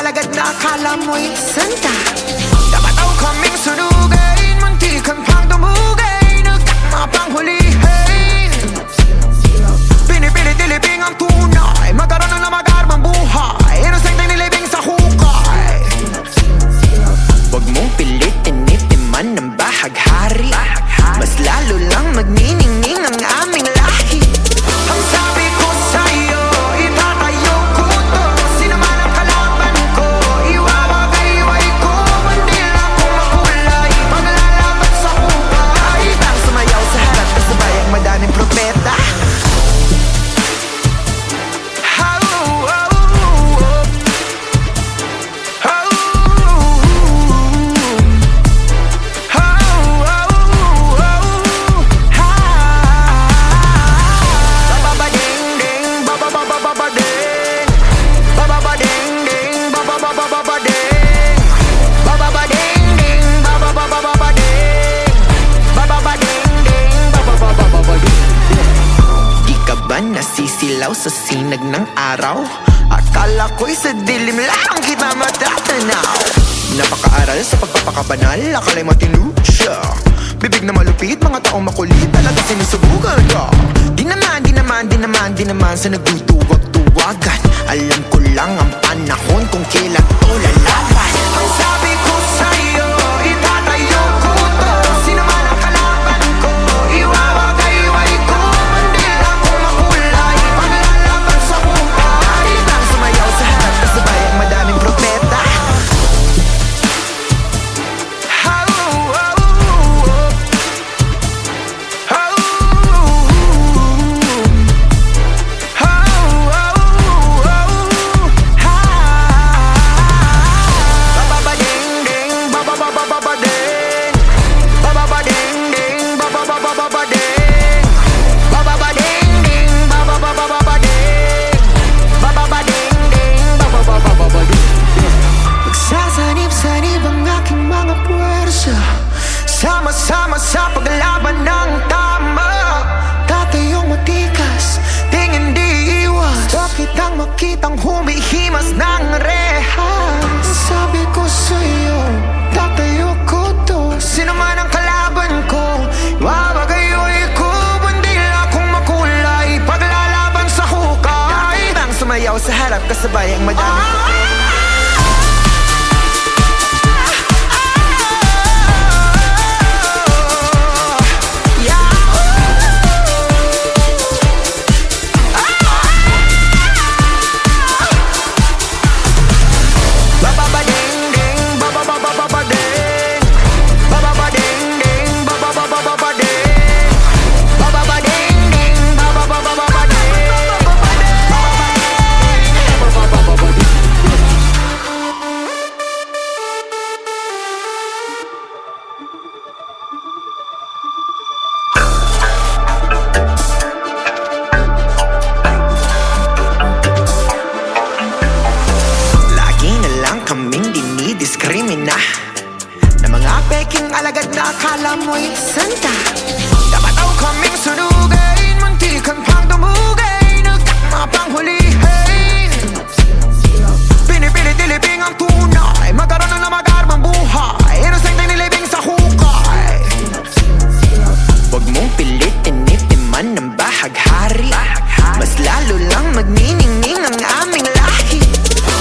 alagad na akala mo'y santa. Dapat daw kaming sunugin, muntikan pang dumugay, nagkakma hulihin. Pinipilit ilibing ang tunay, magkaroon na magarmang buhay, inosenteng nilibing sa hukay. Huwag mong pilitin itiman ng bahaghari, mas lalo lang magniningning ang aming lahi. Ang sabi ko sa'yo, itatayo ko to. Sino man ang kalaban ko, iwawagayway ko. Mandil akong makulay, maglalaban sa hukay. Bang sumayaw sa harap, kasabay ang madaming propeta. Nasisilaw sa sinag ng araw, akala ko'y sa dilim lang kita matatanaw. Napakaaral sa pagpapakabanal, akala'y matinu siya. Bibig na malupit, mga taong makulit, talaga sinusubukan ka. Di naman sa nagtutuwag-tuwagan. Alam ko lang ang panahon kung kailan to lalaban. Ang sabi ko sa'yo, itatayo ko to. Sino man ang kalaban ko, iwawagayway ko. Mandil akong makulay, maglalaban sa hukay. Bang sumayaw sa harap, kasabay ang madaming propeta. Sama-sama sa paglaban ng tama, tatayong matikas, tingin di iwas. Bakit ang makitang humihimas ng rehas? Sabi ko sa'yo, tatayo ko to. Sino man ang kalaban ko, wawagayoy ko. Bandil akong makulay, paglalaban sa hukay. Bang sumayaw sa harap, kasabay ang madaming diskrimina na mga peking alagad na akala mo'y santa. Dapat daw kaming sunugin, muntikan pang dumugay, nagkakma pang hulihin. Pinipilit ilibing ang tunay, magkaroon na magarmang buhay, inosenteng nilibing sa hukay. Huwag mong pilitin itiman ng bahaghari, mas lalo lang magniningning ang aming lahi.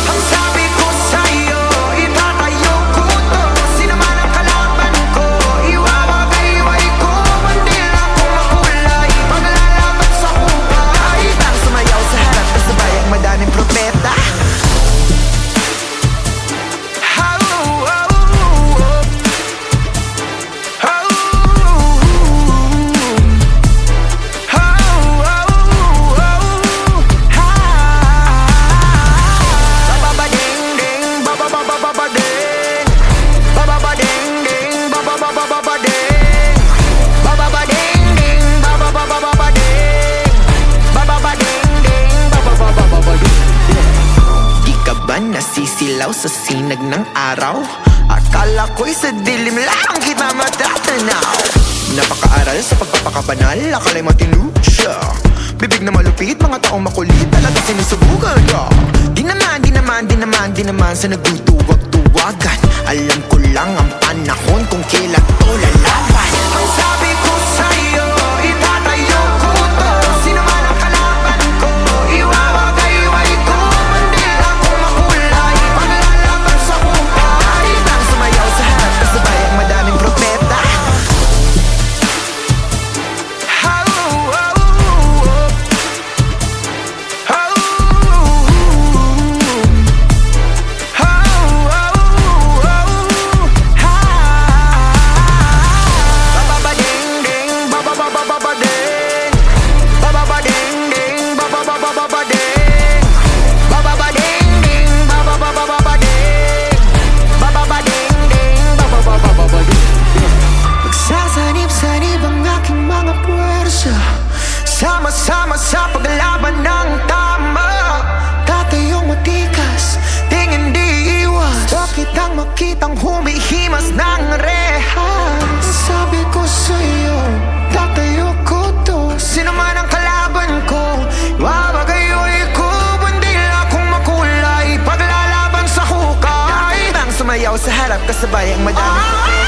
Ang sabi ko sa'yo, itatayo ko to. Sino man ang kalaban ko, iwawagayway ko. Mandil akong makulay, maglalaban sa hukay. Bang sumayaw sa harap, kasabay ang madaming propeta. Nasisilaw sa sinag ng araw, akala ko'y sa dilim lang kita matatanaw. Napakaaral sa pagpapakabanal, akala'y matinu siya. bibig na malupit, mga taong makulit, talaga sinusubukan Di naman sa nagduduwag-duwagan. Alam ko lang ang panahon kung kailan to lalaban. Ang sabi ko sa'yo, itatayo ko to. Sino man ang kalaban ko, iwawagay-way ko. Hindi ako makulay, paglalaban sa hukay. Nang sumayaw sa harap, kasabay ang madaming propeta. Sama-sama sa paglaban ng tama. Tatayong matikas, tingin di iwas. Bakit ang makitang humihimas ng rehas? Sabi ko sa'yo, tatayo ko to. Sino man ang kalaban ko, wawagayoy ko. Bandila kong makulay, paglalaban sa hukay. Nang sumayaw sa harap, kasabay ang madami.